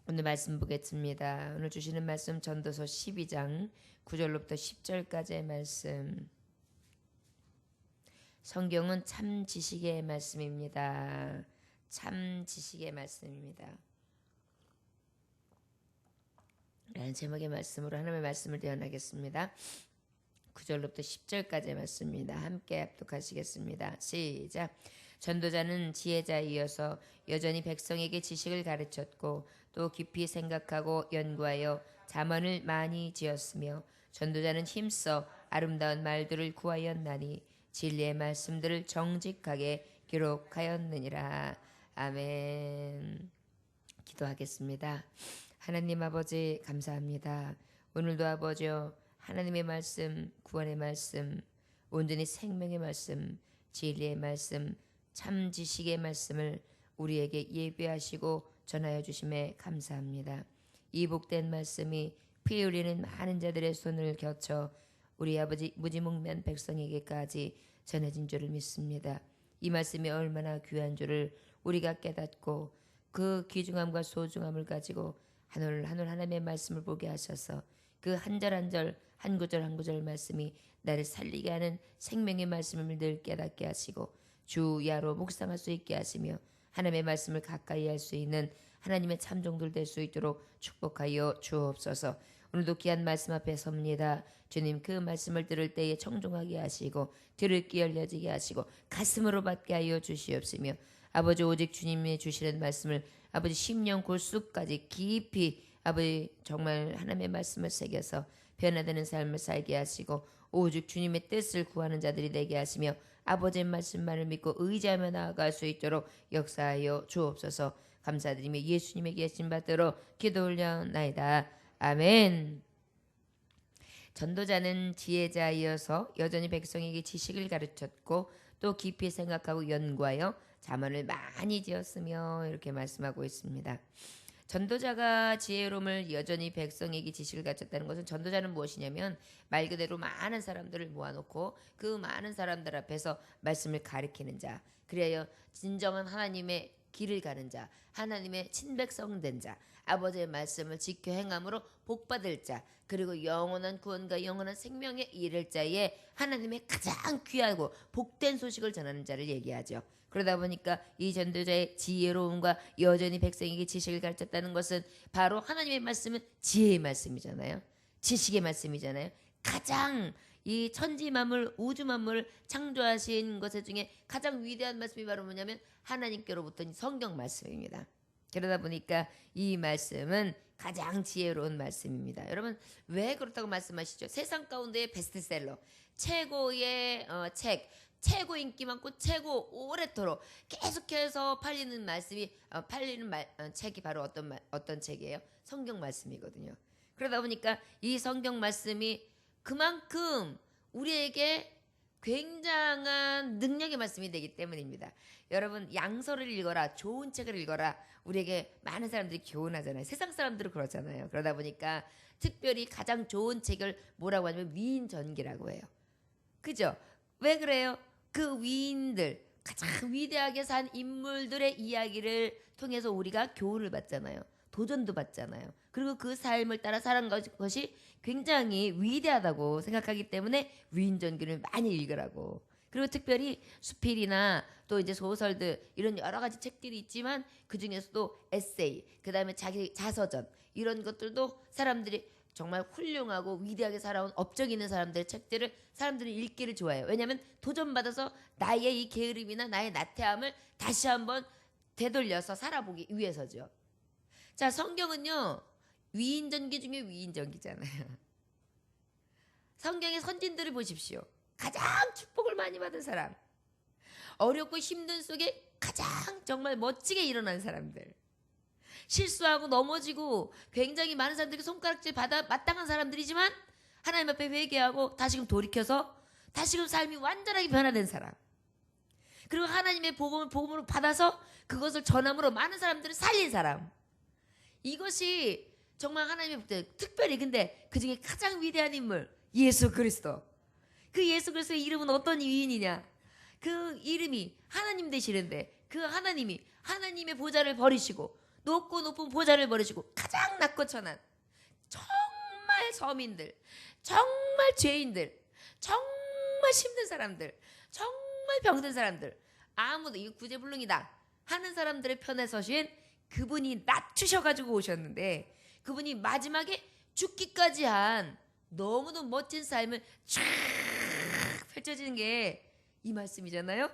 오늘 말씀 보겠습니다. 오늘 주시는 말씀 전도서 12장 9절로부터 10절까지의 말씀. 성경은 참 지식의 말씀입니다. 참 지식의 말씀입니다. 라는 제목의 말씀으로 하나님의 말씀을 대언하겠습니다. 9절로부터 10절까지의 말씀입니다. 함께 합독하시겠습니다. 시작. 전도자는 지혜자이어서 여전히 백성에게 지식을 가르쳤고 또 깊이 생각하고 연구하여 잠언을 많이 지었으며 전도자는 힘써 아름다운 말들을 구하였나니 진리의 말씀들을 정직하게 기록하였느니라. 아멘. 기도하겠습니다. 하나님 아버지 감사합니다. 오늘도 아버지여 하나님의 말씀, 구원의 말씀, 온전히 생명의 말씀, 진리의 말씀, 참 지식의 말씀을 우리에게 예배하시고 전하여 주심에 감사합니다. 이 복된 말씀이 피 흘리는 많은 자들의 손을 거쳐 우리 아버지 무지몽매한 백성에게까지 전해진 줄을 믿습니다. 이 말씀이 얼마나 귀한 줄을 우리가 깨닫고 그 귀중함과 소중함을 가지고 한 올 한 올 하나님의 말씀을 보게 하셔서 그 한 절 한 절 한 구절 한 구절 말씀이 나를 살리게 하는 생명의 말씀을 늘 깨닫게 하시고 주야로 묵상할 수 있게 하시며 하나님의 말씀을 가까이 할 수 있는 하나님의 참종들 될 수 있도록 축복하여 주옵소서. 오늘도 귀한 말씀 앞에 섭니다. 주님 그 말씀을 들을 때에 청종하게 하시고 들을 귀 열려지게 하시고 가슴으로 받게 하여 주시옵시며 아버지 오직 주님이 주시는 말씀을 아버지 심령 골수까지 깊이 아버지 정말 하나님의 말씀을 새겨서 변화되는 삶을 살게 하시고 오직 주님의 뜻을 구하는 자들이 되게 하시며 아버지의 말씀만을 믿고 의지하며 나아갈 수 있도록 역사하여 주옵소서. 감사드리며 예수님의 계신 받들어 기도 올려나이다. 아멘. 전도자는 지혜자이어서 여전히 백성에게 지식을 가르쳤고 또 깊이 생각하고 연구하여 잠언을 많이 지었으며 이렇게 말씀하고 있습니다. 전도자가 지혜로움을 여전히 백성에게 지식을 가르쳤다는 것은 전도자는 무엇이냐면 말 그대로 많은 사람들을 모아놓고 그 많은 사람들 앞에서 말씀을 가르치는 자, 그래야 진정한 하나님의 길을 가는 자, 하나님의 친백성 된 자, 아버지의 말씀을 지켜 행함으로 복받을 자, 그리고 영원한 구원과 영원한 생명에 이를 자에 하나님의 가장 귀하고 복된 소식을 전하는 자를 얘기하죠. 그러다 보니까 이 전도자의 지혜로움과 여전히 백성에게 지식을 가르쳤다는 것은 바로 하나님의 말씀은 지혜의 말씀이잖아요. 지식의 말씀이잖아요. 가장 이 천지 만물 우주 만물을 창조하신 것 중에 가장 위대한 말씀이 바로 뭐냐면 하나님께로부터 성경 말씀입니다. 그러다 보니까 이 말씀은 가장 지혜로운 말씀입니다. 여러분 왜 그렇다고 말씀하시죠? 세상 가운데의 베스트셀러, 최고의 책, 최고 인기 많고 최고 오래도록 계속해서 팔리는 말씀이 책이 바로 어떤 책이에요? 성경 말씀이거든요. 그러다 보니까 이 성경 말씀이 그만큼 우리에게 굉장한 능력의 말씀이 되기 때문입니다. 여러분 양서를 읽어라, 좋은 책을 읽어라, 우리에게 많은 사람들이 교훈하잖아요. 세상 사람들은 그러잖아요. 그러다 보니까 특별히 가장 좋은 책을 뭐라고 하냐면 위인전기라고 해요. 그죠? 왜 그래요? 그 위인들, 가장 위대하게 산 인물들의 이야기를 통해서 우리가 교훈을 받잖아요. 도전도 받잖아요. 그리고 그 삶을 따라 살아간 것이 굉장히 위대하다고 생각하기 때문에 위인전기를 많이 읽으라고. 그리고 특별히 수필이나 또 이제 소설들 이런 여러 가지 책들이 있지만 그 중에서도 에세이, 그 다음에 자기 자서전 이런 것들도 사람들이 정말 훌륭하고 위대하게 살아온 업적 있는 사람들의 책들을 사람들이 읽기를 좋아해요. 왜냐하면 도전받아서 나의 이 게으름이나 나의 나태함을 다시 한번 되돌려서 살아보기 위해서죠. 자, 성경은요 위인전기 중에 위인전기잖아요. 성경의 선진들을 보십시오. 가장 축복을 많이 받은 사람, 어렵고 힘든 속에 가장 정말 멋지게 일어난 사람들, 실수하고 넘어지고 굉장히 많은 사람들에게 손가락질 받아 마땅한 사람들이지만 하나님 앞에 회개하고 다시금 돌이켜서 다시금 삶이 완전하게 변화된 사람, 그리고 하나님의 복음으로 받아서 그것을 전함으로 많은 사람들을 살린 사람, 이것이 정말 하나님의 복된, 특별히 근데 그 중에 가장 위대한 인물 예수 그리스도. 그 예수 그리스도의 이름은 어떤 위인이냐? 그 이름이 하나님 되시는데 그 하나님이 하나님의 보좌를 버리시고 높고 높은 보좌를 버리시고 가장 낮고 천한 정말 서민들, 정말 죄인들, 정말 힘든 사람들, 정말 병든 사람들, 아무도 이거 구제불능이다 하는 사람들의 편에 서신 그분이 낮추셔가지고 오셨는데, 그분이 마지막에 죽기까지 한 너무도 멋진 삶을 쫙 펼쳐지는 게 이 말씀이잖아요.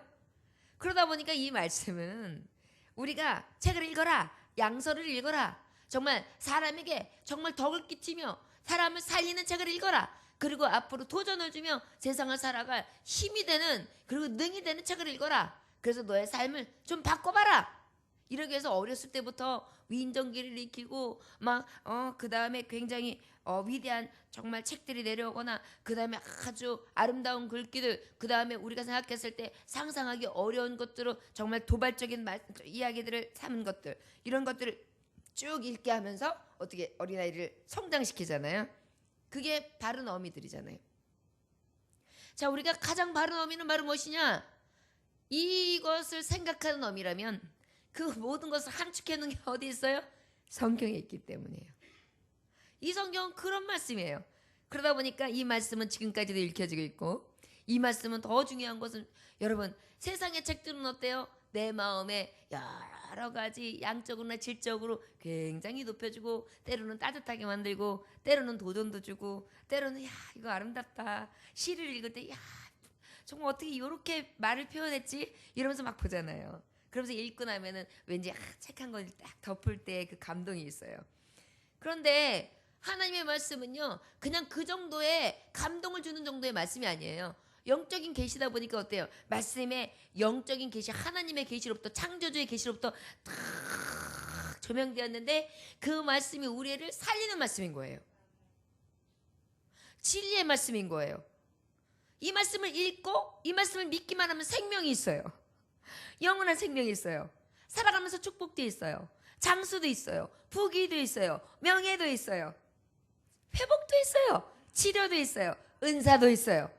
그러다 보니까 이 말씀은 우리가 책을 읽어라, 양서를 읽어라, 정말 사람에게 정말 덕을 끼치며 사람을 살리는 책을 읽어라, 그리고 앞으로 도전을 주며 세상을 살아갈 힘이 되는, 그리고 능이 되는 책을 읽어라, 그래서 너의 삶을 좀 바꿔봐라, 이러기 위해서 어렸을 때부터 위인전기를 익히고 막 그 다음에 굉장히 위대한 정말 책들이 내려오거나, 그 다음에 아주 아름다운 글귀들, 그 다음에 우리가 생각했을 때 상상하기 어려운 것들로 정말 도발적인 이야기들을 삼은 것들, 이런 것들을 쭉 읽게 하면서 어떻게 어린아이를 성장시키잖아요. 그게 바른 어미들이잖아요. 자, 우리가 가장 바른 어미는 바로 무엇이냐? 이것을 생각하는 어미라면 그 모든 것을 함축해 놓은 게 어디 있어요? 성경에 있기 때문이에요. 이 성경은 그런 말씀이에요. 그러다 보니까 이 말씀은 지금까지도 읽혀지고 있고, 이 말씀은 더 중요한 것은, 여러분 세상의 책들은 어때요? 내 마음에 여러 가지 양적으로나 질적으로 굉장히 높여주고, 때로는 따뜻하게 만들고, 때로는 도전도 주고, 때로는 야 이거 아름답다, 시를 읽을 때 야 정말 어떻게 이렇게 말을 표현했지 이러면서 막 보잖아요. 그러면서 읽고 나면은 왠지 책 한 권 딱 덮을 때 그 감동이 있어요. 그런데 하나님의 말씀은요, 그냥 그 정도의 감동을 주는 정도의 말씀이 아니에요. 영적인 계시다 보니까 어때요? 말씀의 영적인 계시, 하나님의 계시로부터, 창조주의 계시로부터 탁 조명되었는데, 그 말씀이 우리를 살리는 말씀인 거예요. 진리의 말씀인 거예요. 이 말씀을 읽고 이 말씀을 믿기만 하면 생명이 있어요. 영원한 생명이 있어요. 살아가면서 축복도 있어요. 장수도 있어요. 부귀도 있어요. 명예도 있어요. 회복도 있어요. 치료도 있어요. 은사도 있어요.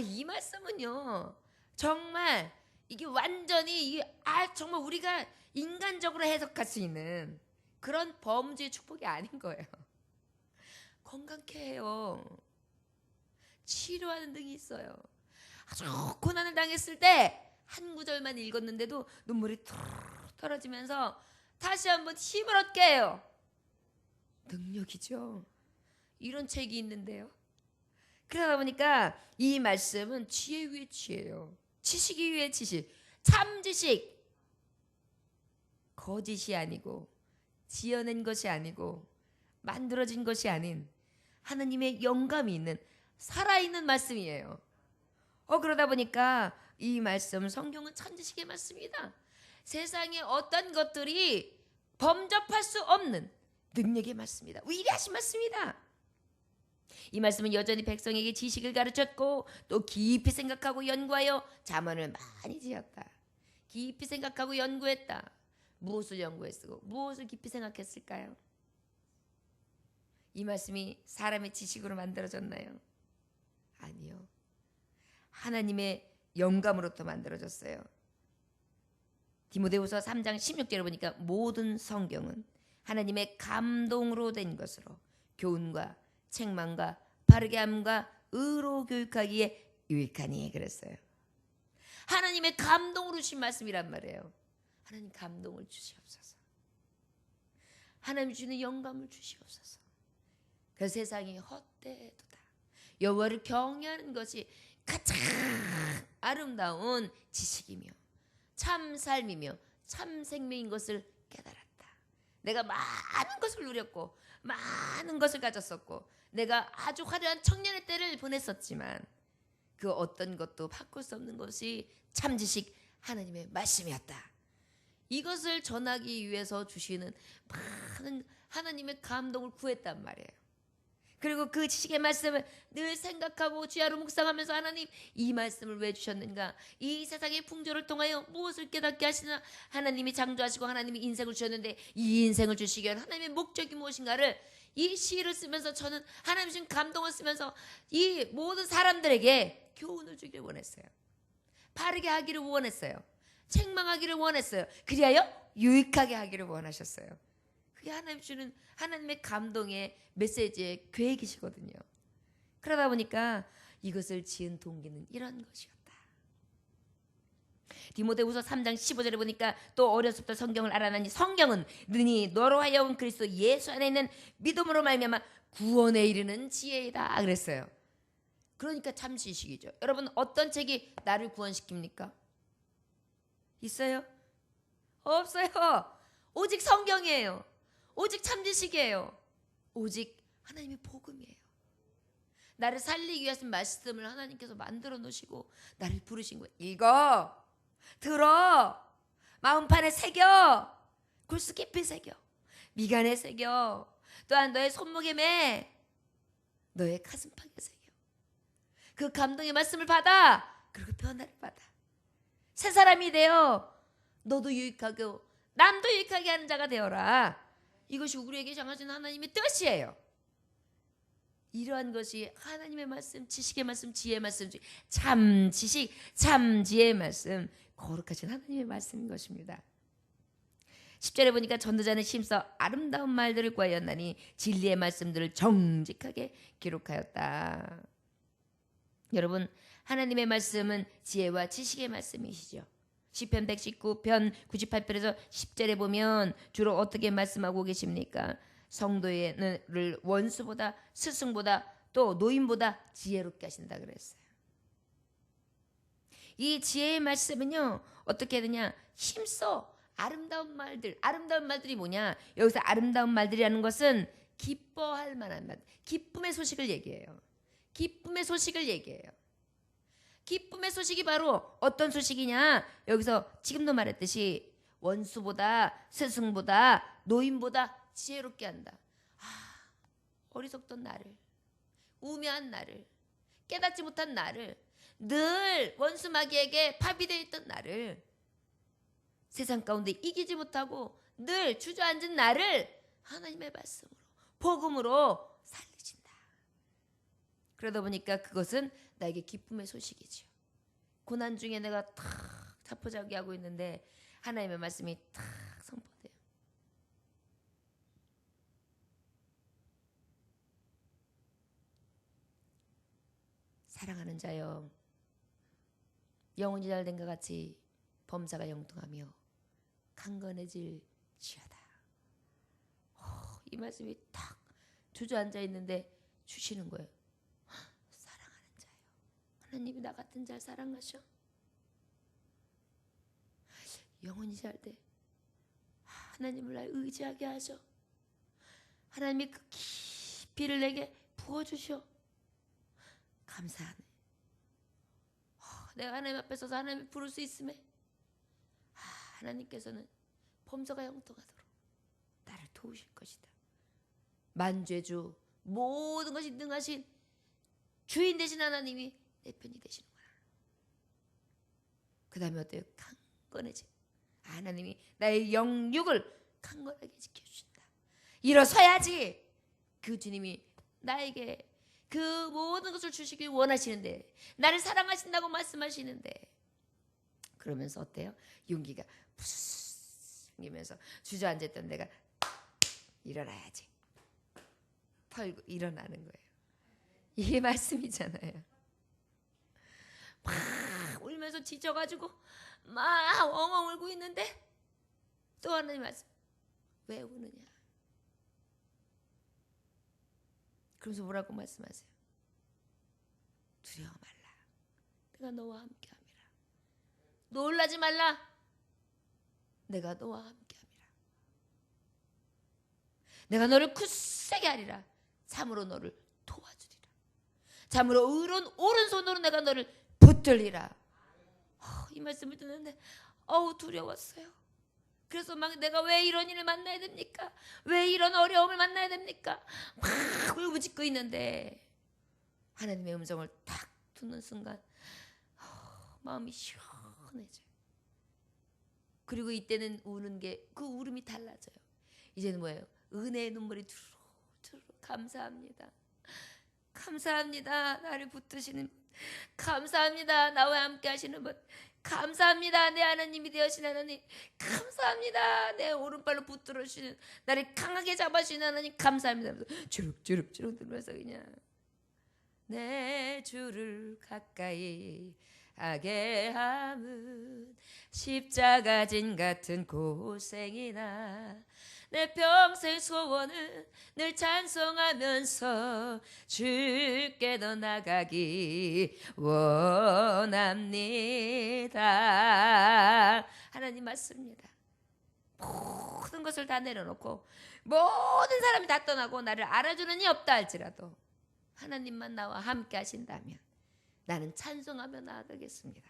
이 말씀은요, 정말 이게 완전히 이게 정말 우리가 인간적으로 해석할 수 있는 그런 범주의 축복이 아닌 거예요. 건강케 해요. 치료하는 등이 있어요. 아주 고난을 당했을 때 한 구절만 읽었는데도 눈물이 툭 떨어지면서 다시 한번 힘을 얻게 해요. 능력이죠. 이런 책이 있는데요. 그러다 보니까 이 말씀은 지혜 위에 지혜예요. 지식 위에 지식. 참 지식. 거짓이 아니고 지어낸 것이 아니고 만들어진 것이 아닌 하나님의 영감이 있는 살아있는 말씀이에요. 그러다 보니까 이 말씀, 성경은 천지식의 말씀이다. 세상에 어떤 것들이 범접할 수 없는 능력의 말씀이다. 위대하신 말씀이다. 이 말씀은 여전히 백성에게 지식을 가르쳤고, 또 깊이 생각하고 연구하여 잠언을 많이 지었다. 깊이 생각하고 연구했다. 무엇을 연구했고 무엇을 깊이 생각했을까요? 이 말씀이 사람의 지식으로 만들어졌나요? 아니요. 하나님의 영감으로부터 만들어졌어요. 디모데후서 3장 16절에 보니까 모든 성경은 하나님의 감동으로 된 것으로 교훈과 책망과 바르게 함과 의로 교육하기에 유익하니 그랬어요. 하나님의 감동으로 주신 말씀이란 말이에요. 하나님 감동을 주시옵소서. 하나님 주는 영감을 주시옵소서. 그 세상이 헛되도다. 여호와를 경외하는 것이 가장 아름다운 지식이며 참 삶이며 참 생명인 것을 깨달았다. 내가 많은 것을 누렸고 많은 것을 가졌었고 내가 아주 화려한 청년의 때를 보냈었지만 그 어떤 것도 바꿀 수 없는 것이 참 지식 하나님의 말씀이었다. 이것을 전하기 위해서 주시는 많은 하나님의 감동을 구했단 말이에요. 그리고 그 지식의 말씀을 늘 생각하고 주야로 묵상하면서 하나님 이 말씀을 왜 주셨는가? 이 세상의 풍조를 통하여 무엇을 깨닫게 하시나? 하나님이 창조하시고 하나님이 인생을 주셨는데 이 인생을 주시기 위한 하나님의 목적이 무엇인가를 이 시를 쓰면서 저는 하나님 주신 감동을 쓰면서 이 모든 사람들에게 교훈을 주기를 원했어요. 바르게 하기를 원했어요. 책망하기를 원했어요. 그리하여 유익하게 하기를 원하셨어요. 그게 하나님 주는 하나님의 감동의 메시지의 계획이시거든요. 그러다 보니까 이것을 지은 동기는 이런 것이었다. 디모데후서 3장 15절에 보니까 또 어려서부터 성경을 알아나니 성경은 능히 너로 하여금 그리스도 예수 안에 있는 믿음으로 말미암아 구원에 이르는 지혜이다 그랬어요. 그러니까 참 지식이죠. 여러분 어떤 책이 나를 구원시킵니까? 있어요? 없어요. 오직 성경이에요. 오직 참 지식이에요. 오직 하나님의 복음이에요. 나를 살리기 위해서 말씀을 하나님께서 만들어 놓으시고 나를 부르신 거예요. 읽어, 들어, 마음판에 새겨, 골수 깊이 새겨, 미간에 새겨, 또한 너의 손목에 매, 너의 가슴팍에 새겨. 그 감동의 말씀을 받아, 그리고 변화를 받아. 새 사람이 되어 너도 유익하고 남도 유익하게 하는 자가 되어라. 이것이 우리에게 정하신 하나님의 뜻이에요. 이러한 것이 하나님의 말씀, 지식의 말씀, 지혜의 말씀, 참 지식, 참 지혜의 말씀, 거룩하신 하나님의 말씀인 것입니다. 10절에 보니까 전도자는 심서 아름다운 말들을 구하였나니 진리의 말씀들을 정직하게 기록하였다. 여러분 하나님의 말씀은 지혜와 지식의 말씀이시죠. 시편 119편 98편에서 10절에 보면 주로 어떻게 말씀하고 계십니까? 성도를 원수보다 스승보다 또 노인보다 지혜롭게 하신다 그랬어요. 이 지혜의 말씀은요 어떻게 되냐? 힘써 아름다운 말들. 아름다운 말들이 뭐냐? 여기서 아름다운 말들이라는 것은 기뻐할 만한 말, 기쁨의 소식을 얘기해요. 기쁨의 소식을 얘기해요. 기쁨의 소식이 바로 어떤 소식이냐? 여기서 지금도 말했듯이 원수보다 스승보다 노인보다 지혜롭게 한다. 어리석던 나를, 우매한 나를, 깨닫지 못한 나를, 늘 원수 마귀에게 파비되어 있던 나를, 세상 가운데 이기지 못하고 늘 주저앉은 나를 하나님의 말씀으로, 복음으로 살리신다. 그러다 보니까 그것은 나에게 기쁨의 소식이죠. 고난 중에 내가 탁 자포자기하고 있는데 하나님의 말씀이 탁 선포돼요. 사랑하는 자여, 영혼이 잘된 것 같이 범사가 영통하며 강건해질 지어다. 이 말씀이 탁 주저앉아 있는데 주시는 거예요. 사랑하는 자여, 하나님이 나 같은 자를 사랑하셔. 영혼이 잘돼 하나님을 날 의지하게 하셔. 하나님이 그 깊이를 내게 부어주셔. 감사하네. 내가 하나님 앞에 서서 하나님을 부를 수 있음에 하나님께서는 범사가 형통하도록 나를 도우실 것이다. 만죄주 모든 것이 능하신 주인 되신 하나님이 내 편이 되시는 거야. 그 다음에 어때요? 강건해지. 하나님이 나의 영육을 강건하게 지켜주신다. 일어서야지. 그 주님이 나에게 그 모든 것을 주시길 원하시는데, 나를 사랑하신다고 말씀하시는데, 그러면서 어때요? 용기가 푸스 생기면서 주저앉았던 내가 일어나야지. 털고 일어나는 거예요. 이게 말씀이잖아요. 막 울면서 지쳐가지고 막 엉엉 울고 있는데 또 하나님 말씀, 왜 우느냐? 그러면서 뭐라고 말씀하세요? 두려워 말라. 내가 너와 함께 함이라. 놀라지 말라. 내가 너와 함께 함이라. 내가 너를 굳세게 하리라. 참으로 너를 도와주리라. 참으로 의로운 오른손으로 내가 너를 붙들리라. 이 말씀을 듣는데 두려웠어요. 그래서 막 내가 왜 이런 일을 만나야 됩니까? 왜 이런 어려움을 만나야 됩니까? 막 울부짖고 있는데 하나님의 음성을 딱 듣는 순간 마음이 시원해져요. 그리고 이때는 우는 게 그 울음이 달라져요. 이제는 뭐예요? 은혜의 눈물이 두루두루. 감사합니다. 감사합니다. 나를 붙드시는 분. 감사합니다. 나와 함께 하시는 분. 감사합니다. 내 하나님이 되어신 하나님 감사합니다. 내 오른발로 붙들어 주시는 나를 강하게 잡아주시는 하나님 감사합니다. 주룩주룩 들면서 그냥 내 주를 가까이 하게 함은 십자가 진 같은 고생이나 내 평생 소원은 늘 찬송하면서 주께 더 나가기 원합니다. 하나님 맞습니다. 모든 것을 다 내려놓고 모든 사람이 다 떠나고 나를 알아주는 이 없다 할지라도 하나님만 나와 함께 하신다면 나는 찬송하며 나아가겠습니다.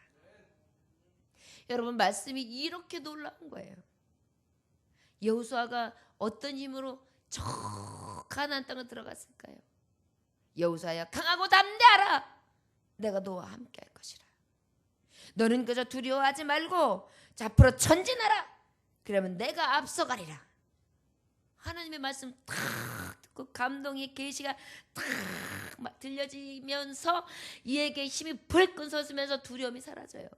여러분 말씀이 이렇게 놀라운 거예요. 여호수아가 어떤 힘으로 저 가나안 땅을 들어갔을까요? 여호수아야 강하고 담대하라. 내가 너와 함께 할 것이라. 너는 그저 두려워하지 말고 앞으로 전진하라. 그러면 내가 앞서가리라. 하나님의 말씀 탁 듣고 감동의 계시가 탁 막 들려지면서 이에게 힘이 불끈 솟으면서 두려움이 사라져요.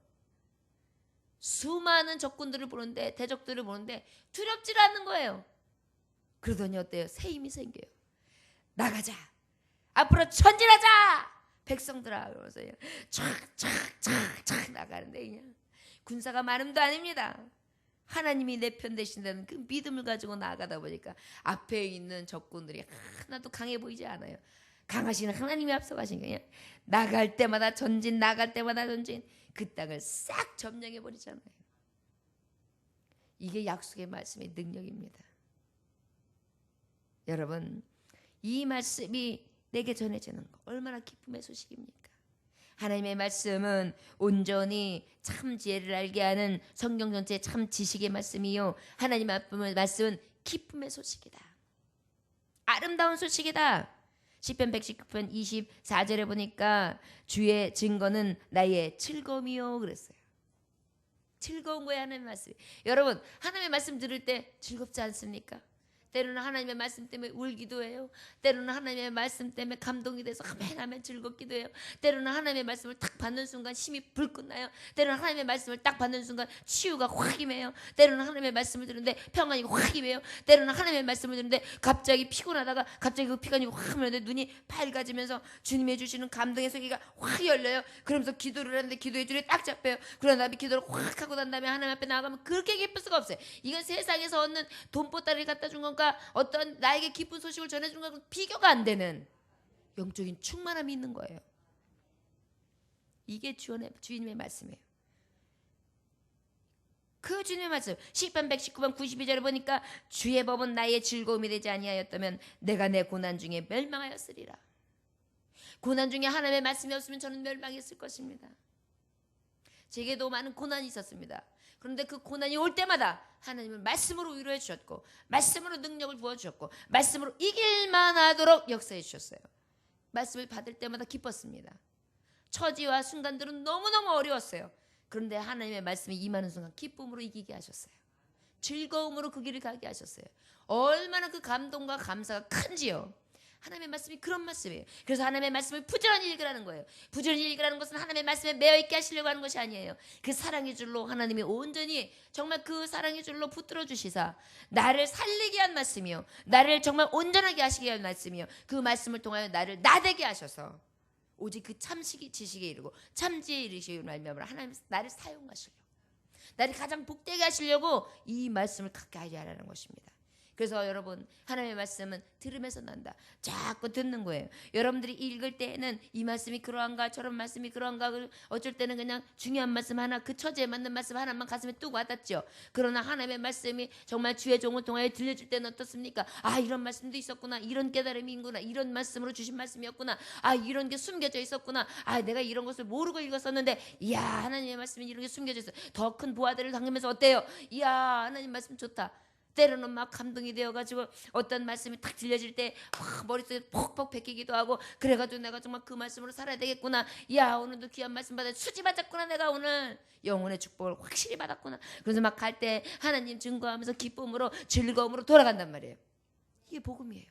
수많은 적군들을 보는데 대적들을 보는데 두렵지 않는 거예요. 그러더니 어때요? 새 힘이 생겨요. 나가자. 앞으로 전진하자. 백성들아 그러면서 촥촥촥촥 나가는데 그냥 군사가 많음도 아닙니다. 하나님이 내 편 되신다는 그 믿음을 가지고 나아가다 보니까 앞에 있는 적군들이 하나도 강해 보이지 않아요. 강하신 하나님이 앞서가신 거예요. 나갈 때마다 전진 나갈 때마다 전진 그 땅을 싹 점령해 버리잖아요. 이게 약속의 말씀의 능력입니다. 여러분 이 말씀이 내게 전해지는 거 얼마나 기쁨의 소식입니까? 하나님의 말씀은 온전히 참 지혜를 알게 하는 성경 전체의 참 지식의 말씀이요 하나님의 말씀은 기쁨의 소식이다. 아름다운 소식이다. 시편 119편 24절에 보니까 주의 증거는 나의 즐거움이요 그랬어요. 즐거운 거예요 하나님의 말씀이. 여러분 하나님의 말씀 들을 때 즐겁지 않습니까? 때로는 하나님의 말씀 때문에 울기도 해요. 때로는 하나님의 말씀 때문에 감동이 돼서 아멘 즐겁기도 해요. 때로는 하나님의 말씀을 딱 받는 순간 힘이 불끈 나요. 때로는 하나님의 말씀을 딱 받는 순간 치유가 확 임해요. 때로는 하나님의 말씀을 듣는데 평안이 확 임해요. 때로는 하나님의 말씀을 듣는데 갑자기 피곤하다가 갑자기 그 피곤이 확 오는데 눈이 밝아지면서 주님이 해주시는 감동의 세계가 확 열려요. 그러면서 기도를 하는데 기도의 줄이 딱 잡혀요. 그런 다음에 기도를 확 하고 난 다음에 하나님 앞에 나아가면 그렇게 기쁠 수가 없어요. 이건 세상에서 얻는 돈보따리를 갖다 준 건가 어떤 나에게 기쁜 소식을 전해주는 것과 비교가 안 되는 영적인 충만함이 있는 거예요. 이게 주님의 말씀이에요. 그 주님의 말씀 시편 119편 92절에 보니까 주의 법은 나의 즐거움이 되지 아니하였다면 내가 내 고난 중에 멸망하였으리라. 고난 중에 하나님의 말씀이 없으면 저는 멸망했을 것입니다. 제게도 많은 고난이 있었습니다. 그런데 그 고난이 올 때마다 하나님은 말씀으로 위로해 주셨고 말씀으로 능력을 부어주셨고 말씀으로 이길만 하도록 역사해 주셨어요. 말씀을 받을 때마다 기뻤습니다. 처지와 순간들은 너무너무 어려웠어요. 그런데 하나님의 말씀이 임하는 순간 기쁨으로 이기게 하셨어요. 즐거움으로 그 길을 가게 하셨어요. 얼마나 그 감동과 감사가 큰지요. 하나님의 말씀이 그런 말씀이에요. 그래서 하나님의 말씀을 부지런히 읽으라는 거예요. 부지런히 읽으라는 것은 하나님의 말씀에 매여있게 하시려고 하는 것이 아니에요. 그 사랑의 줄로 하나님이 온전히 정말 그 사랑의 줄로 붙들어 주시사 나를 살리게 한 말씀이요 나를 정말 온전하게 하시게 한 말씀이요 그 말씀을 통하여 나를 나되게 하셔서 오직 그 참식이 지식에 이르고 참지에 이르시기 말미암아 하나님 나를 사용하시려고 나를 가장 복되게 하시려고 이 말씀을 가까이 하라는 것입니다. 그래서 여러분 하나님의 말씀은 들으면서 난다. 자꾸 듣는 거예요. 여러분들이 읽을 때에는 이 말씀이 그러한가 저런 말씀이 그러한가 어쩔 때는 그냥 중요한 말씀 하나 그 처지에 맞는 말씀 하나만 가슴에 뚝 와닿죠. 그러나 하나님의 말씀이 정말 주의 종을 통하여 들려줄 때는 어떻습니까? 아 이런 말씀도 있었구나. 이런 깨달음이 있구나. 이런 말씀으로 주신 말씀이었구나. 아 이런 게 숨겨져 있었구나. 아 내가 이런 것을 모르고 읽었었는데 이야 하나님의 말씀이 이런 게 숨겨져 있어. 더 큰 보아들을 당기면서 어때요? 이야 하나님 말씀 좋다. 때로는 막 감동이 되어가지고 어떤 말씀이 딱 들려질 때 머릿속에 퍽퍽 베끼기도 하고 그래가지고 내가 정말 그 말씀으로 살아야 되겠구나. 야 오늘도 귀한 말씀 받아 수지 받았구나. 내가 오늘 영혼의 축복을 확실히 받았구나. 그래서 막 갈 때 하나님 증거하면서 기쁨으로 즐거움으로 돌아간단 말이에요. 이게 복음이에요.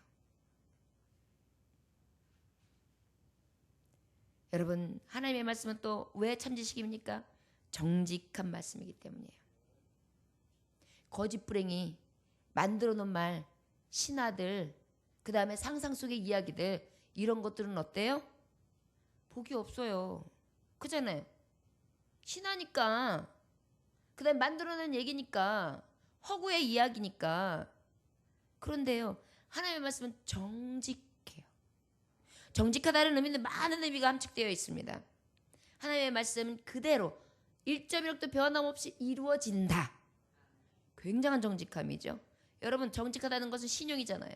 여러분 하나님의 말씀은 또 왜 참지식입니까? 정직한 말씀이기 때문이에요. 거짓불행이 만들어 놓은 말, 신하들, 그 다음에 상상 속의 이야기들, 이런 것들은 어때요? 복이 없어요. 그잖아요. 신하니까, 그 다음에 만들어낸 얘기니까, 허구의 이야기니까. 그런데요, 하나님의 말씀은 정직해요. 정직하다는 의미는 많은 의미가 함축되어 있습니다. 하나님의 말씀은 그대로 1.1도 변함없이 이루어진다. 굉장한 정직함이죠. 여러분, 정직하다는 것은 신용이잖아요.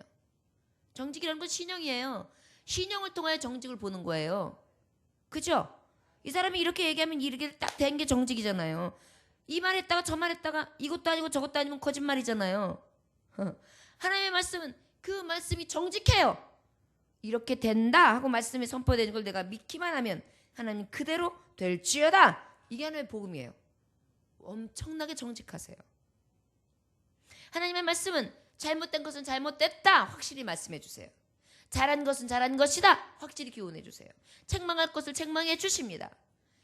정직이라는 건 신용이에요. 신용을 통하여 정직을 보는 거예요. 그죠? 이 사람이 이렇게 얘기하면 이렇게 딱 된 게 정직이잖아요. 이 말 했다가 저 말 했다가 이것도 아니고 저것도 아니면 거짓말이잖아요. 하나님의 말씀은 그 말씀이 정직해요. 이렇게 된다 하고 말씀이 선포되는 걸 내가 믿기만 하면 하나님 그대로 될지어다. 이게 하나님의 복음이에요. 엄청나게 정직하세요. 하나님의 말씀은 잘못된 것은 잘못됐다 확실히 말씀해 주세요. 잘한 것은 잘한 것이다 확실히 교훈해 주세요. 책망할 것을 책망해 주십니다.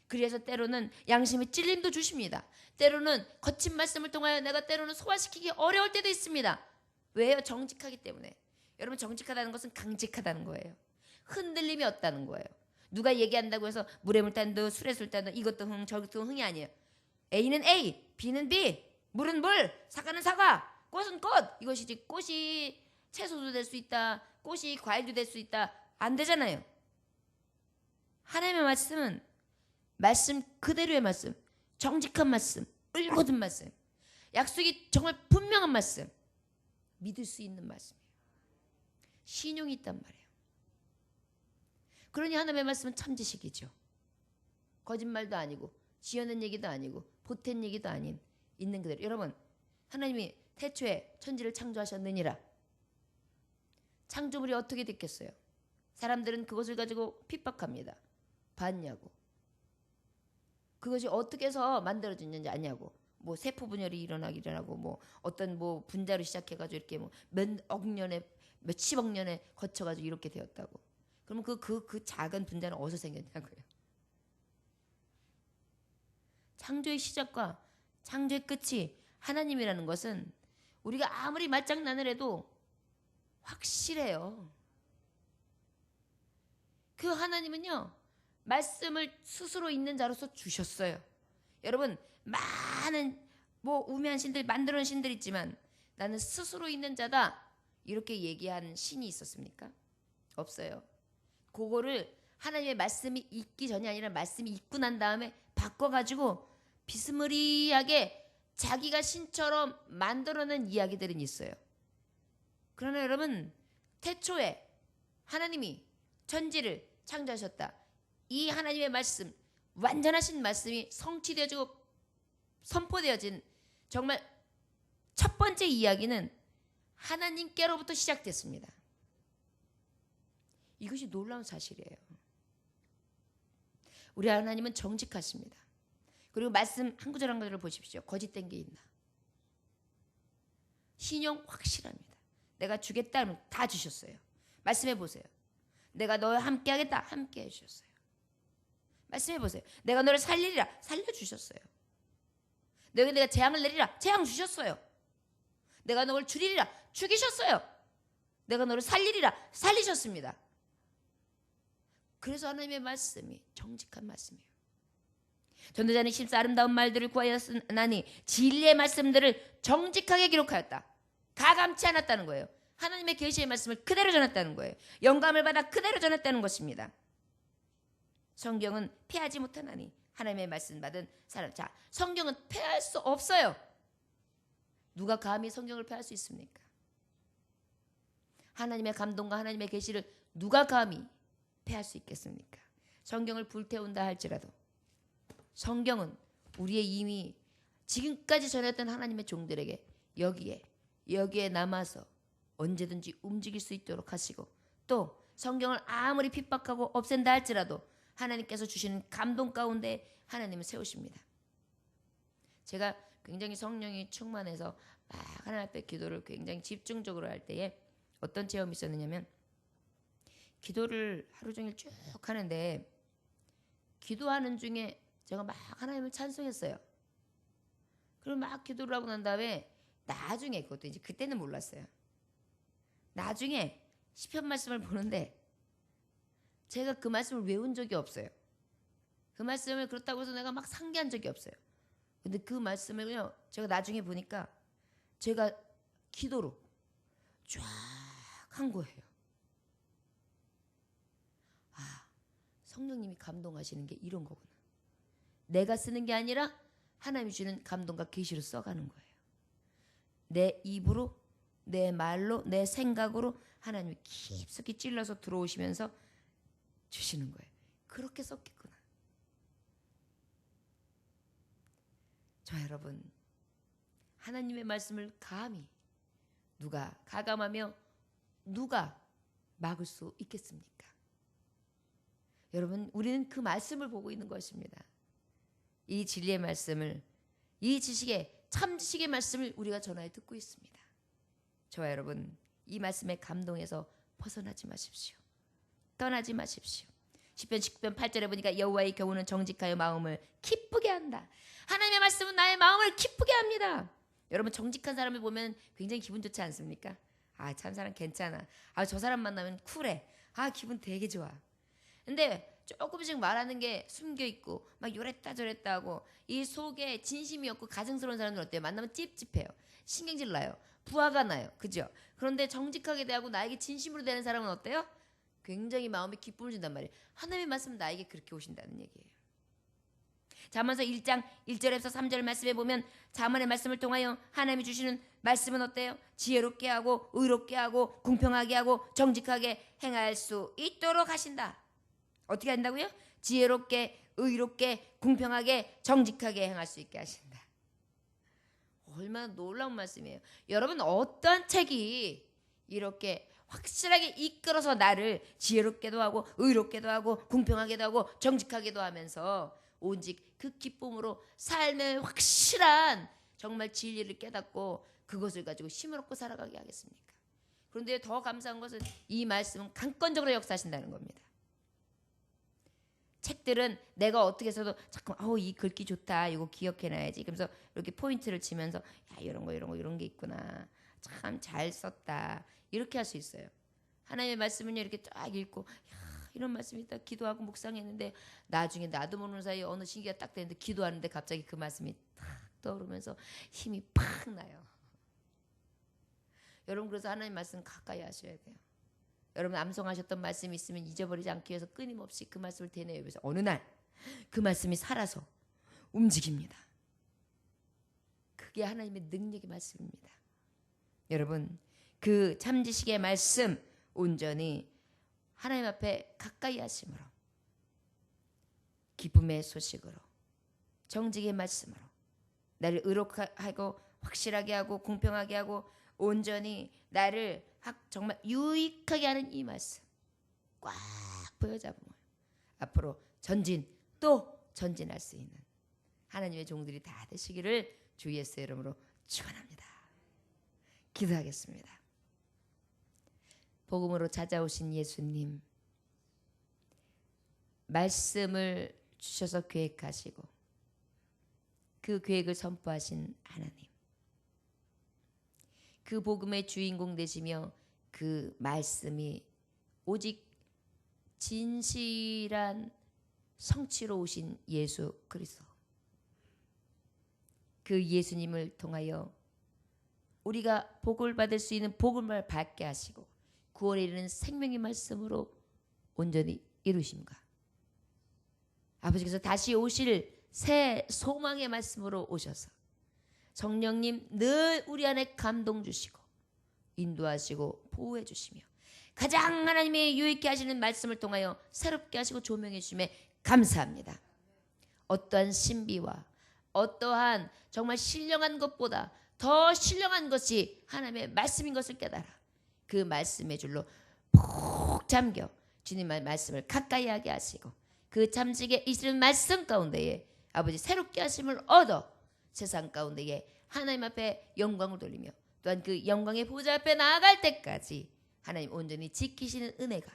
그래서 때로는 양심의 찔림도 주십니다. 때로는 거친 말씀을 통하여 내가 때로는 소화시키기 어려울 때도 있습니다. 왜요? 정직하기 때문에. 여러분, 정직하다는 것은 강직하다는 거예요. 흔들림이 없다는 거예요. 누가 얘기한다고 해서 물에 물 탄다, 술에 술 탄다, 이것도 흥 저것도 흥이 아니에요. A는 A, B는 B, 물은 물, 사과는 사과, 꽃은 꽃. 이것이지 꽃이 채소도 될 수 있다, 꽃이 과일도 될 수 있다. 안 되잖아요. 하나님의 말씀은 말씀 그대로의 말씀, 정직한 말씀, 을거든 말씀, 약속이 정말 분명한 말씀, 믿을 수 있는 말씀이에요. 신용이 있단 말이에요. 그러니 하나님의 말씀은 참지식이죠. 거짓말도 아니고 지어낸 얘기도 아니고 보탠 얘기도 아닌 있는 그대로. 여러분, 하나님이 태초에 천지를 창조하셨느니라. 창조물이 어떻게 됐겠어요? 사람들은 그것을 가지고 핍박합니다. 봤냐고. 그것이 어떻게 해서 만들어졌는지 아냐고. 뭐 세포 분열이 일어나고 뭐 어떤 뭐 분자로 시작해가지고 이렇게 뭐 몇억 년에 몇십억 년에 거쳐가지고 이렇게 되었다고. 그러면 그 작은 분자는 어디서 생겼냐고요. 창조의 시작과 창조의 끝이 하나님이라는 것은 우리가 아무리 말장난을 해도 확실해요. 그 하나님은요, 말씀을 스스로 있는 자로서 주셨어요. 여러분, 많은 뭐 우매한 신들, 만들어낸 신들 있지만 나는 스스로 있는 자다 이렇게 얘기하는 신이 있었습니까? 없어요. 그거를 하나님의 말씀이 있기 전이 아니라 말씀이 있고 난 다음에 바꿔가지고 비스무리하게 자기가 신처럼 만들어낸 이야기들은 있어요. 그러나 여러분, 태초에 하나님이 천지를 창조하셨다. 이 하나님의 말씀, 완전하신 말씀이 성취되어지고 선포되어진 정말 첫 번째 이야기는 하나님께로부터 시작됐습니다. 이것이 놀라운 사실이에요. 우리 하나님은 정직하십니다. 그리고 말씀 한 구절 한 구절을 보십시오. 거짓된 게 있나? 신용 확실합니다. 내가 주겠다 하면 다 주셨어요. 말씀해 보세요. 내가 너와 함께 하겠다. 함께 해주셨어요. 말씀해 보세요. 내가 너를 살리리라. 살려주셨어요. 내가 재앙을 내리라. 재앙 주셨어요. 내가 너를 죽이리라. 죽이셨어요. 내가 너를 살리리라. 살리셨습니다. 그래서 하나님의 말씀이 정직한 말씀이에요. 전도자는 심사 아름다운 말들을 구하였으나니 진리의 말씀들을 정직하게 기록하였다. 가감치 않았다는 거예요. 하나님의 계시의 말씀을 그대로 전했다는 거예요. 영감을 받아 그대로 전했다는 것입니다. 성경은 폐하지 못하나니 하나님의 말씀 받은 사람. 자, 성경은 폐할 수 없어요. 누가 감히 성경을 폐할 수 있습니까? 하나님의 감동과 하나님의 계시를 누가 감히 폐할 수 있겠습니까? 성경을 불태운다 할지라도 성경은 우리의 이미 지금까지 전했던 하나님의 종들에게 여기에 남아서 언제든지 움직일 수 있도록 하시고, 또 성경을 아무리 핍박하고 없앤다 할지라도 하나님께서 주시는 감동 가운데 하나님을 세우십니다. 제가 굉장히 성령이 충만해서 막 하나님 앞에 기도를 굉장히 집중적으로 할 때에 어떤 체험이 있었느냐면, 기도를 하루 종일 쭉 하는데 기도하는 중에 제가 막 하나님을 찬송했어요. 그리고 막 기도를 하고 난 다음에 나중에, 그것도 이제 그때는 몰랐어요. 나중에 시편 말씀을 보는데 제가 그 말씀을 외운 적이 없어요. 그 말씀을 그렇다고 해서 내가 막 상기한 적이 없어요. 근데 그 말씀을요, 제가 나중에 보니까 제가 기도로 쫙 한 거예요. 아, 성령님이 감동하시는 게 이런 거구나. 내가 쓰는 게 아니라 하나님이 주는 감동과 계시로 써가는 거예요. 내 입으로, 내 말로, 내 생각으로 하나님이 깊숙이 찔러서 들어오시면서 주시는 거예요. 그렇게 썼겠구나. 저 여러분, 하나님의 말씀을 감히 누가 가감하며 누가 막을 수 있겠습니까? 여러분, 우리는 그 말씀을 보고 있는 것입니다. 이 진리의 말씀을, 이 지식의, 참 지식의 말씀을 우리가 전하에 듣고 있습니다. 저와 여러분, 이 말씀에 감동해서 벗어나지 마십시오. 떠나지 마십시오. 시편 19편 8절에 보니까 여호와의 경우는 정직하여 마음을 기쁘게 한다. 하나님의 말씀은 나의 마음을 기쁘게 합니다. 여러분, 정직한 사람을 보면 굉장히 기분 좋지 않습니까? 아, 참 사람 괜찮아. 아, 저 사람 만나면 쿨해. 아, 기분 되게 좋아. 근데 조금씩 말하는 게 숨겨 있고 막 요랬다 저랬다 하고 이 속에 진심이 없고 가증스러운 사람들은 어때요? 만나면 찝찝해요. 신경질 나요. 부하가 나요. 그죠? 그런데 정직하게 대하고 나에게 진심으로 대하는 사람은 어때요? 굉장히 마음에 기쁨을 준단 말이에요. 하나님의 말씀은 나에게 그렇게 오신다는 얘기예요. 잠언서 1장 1절에서 3절 말씀에 보면 잠언의 말씀을 통하여 하나님이 주시는 말씀은 어때요? 지혜롭게 하고 의롭게 하고 공평하게 하고 정직하게 행할 수 있도록 하신다. 어떻게 한다고요? 지혜롭게 의롭게 공평하게 정직하게 행할 수 있게 하신다. 얼마나 놀라운 말씀이에요. 여러분, 어떠한 책이 이렇게 확실하게 이끌어서 나를 지혜롭게도 하고 의롭게도 하고 공평하게도 하고 정직하게도 하면서 오직 그 기쁨으로 삶의 확실한 정말 진리를 깨닫고 그것을 가지고 힘을 얻고 살아가게 하겠습니까? 그런데 더 감사한 것은 이 말씀은 강권적으로 역사하신다는 겁니다. 책들은 내가 어떻게 해서도 자꾸 이 글귀 좋다, 이거 기억해놔야지. 그러면서 이렇게 포인트를 치면서 야, 이런 게 있구나, 참 잘 썼다, 이렇게 할 수 있어요. 하나님의 말씀은요, 이렇게 쫙 읽고 야, 이런 말씀이 있다 기도하고 묵상했는데 나중에 나도 모르는 사이에 어느 시기가 딱 되는데 기도하는데 갑자기 그 말씀이 탁 떠오르면서 힘이 팍 나요. 여러분, 그래서 하나님 말씀 가까이 하셔야 돼요. 여러분, 암송하셨던 말씀이 있으면 잊어버리지 않기 위해서 끊임없이 그 말씀을 되뇌어 보세요. 어느 날 그 말씀이 살아서 움직입니다. 그게 하나님의 능력의 말씀입니다. 여러분, 그 참지식의 말씀 온전히 하나님 앞에 가까이 하심으로, 기쁨의 소식으로, 정직의 말씀으로 나를 의롭게 하고 확실하게 하고 공평하게 하고 온전히 나를 정말 유익하게 하는 이 말씀 꽉 보여잡으면 앞으로 전진 또 전진할 수 있는 하나님의 종들이 다 되시기를 주 예수의 이름으로 축원합니다. 기도하겠습니다. 복음으로 찾아오신 예수님, 말씀을 주셔서 계획하시고 그 계획을 선포하신 하나님, 그 복음의 주인공 되시며 그 말씀이 오직 진실한 성취로 오신 예수 그리스도, 그 예수님을 통하여 우리가 복을 받을 수 있는 복음을 받게 하시고 구원에 이르는 생명의 말씀으로 온전히 이루심과 아버지께서 다시 오실 새 소망의 말씀으로 오셔서 성령님 늘 우리 안에 감동 주시고 인도하시고 보호해 주시며 가장 하나님의 유익케 하시는 말씀을 통하여 새롭게 하시고 조명해 주심에 감사합니다. 어떠한 신비와 어떠한 정말 신령한 것보다 더 신령한 것이 하나님의 말씀인 것을 깨달아 그 말씀의 줄로 푹 잠겨 주님의 말씀을 가까이 하게 하시고 그 잠식에 있는 말씀 가운데에 아버지 새롭게 하심을 얻어 세상 가운데에 하나님 앞에 영광을 돌리며 또한 그 영광의 보좌 앞에 나아갈 때까지 하나님 온전히 지키시는 은혜가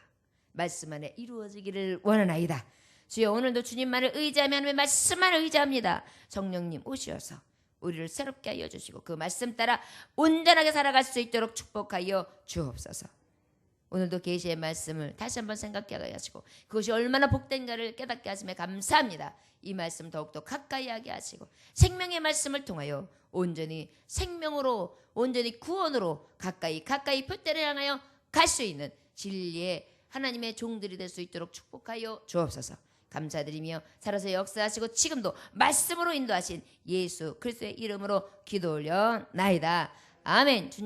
말씀 안에 이루어지기를 원하나이다. 주여 오늘도 주님만을 의지하며 하나님의 말씀만을 의지합니다. 성령님 오셔서 우리를 새롭게 하여 주시고 그 말씀 따라 온전하게 살아갈 수 있도록 축복하여 주옵소서. 오늘도 계시의 말씀을 다시 한번 생각하게 하시고 그것이 얼마나 복된가를 깨닫게 하심에 감사합니다. 이 말씀 더욱더 가까이 하게 하시고 생명의 말씀을 통하여 온전히 생명으로 온전히 구원으로 가까이 표대를 향하여 갈 수 있는 진리의 하나님의 종들이 될 수 있도록 축복하여 주옵소서. 감사드리며 살아서 역사하시고 지금도 말씀으로 인도하신 예수 그리스도의 이름으로 기도 올려 나이다. 아멘. 주님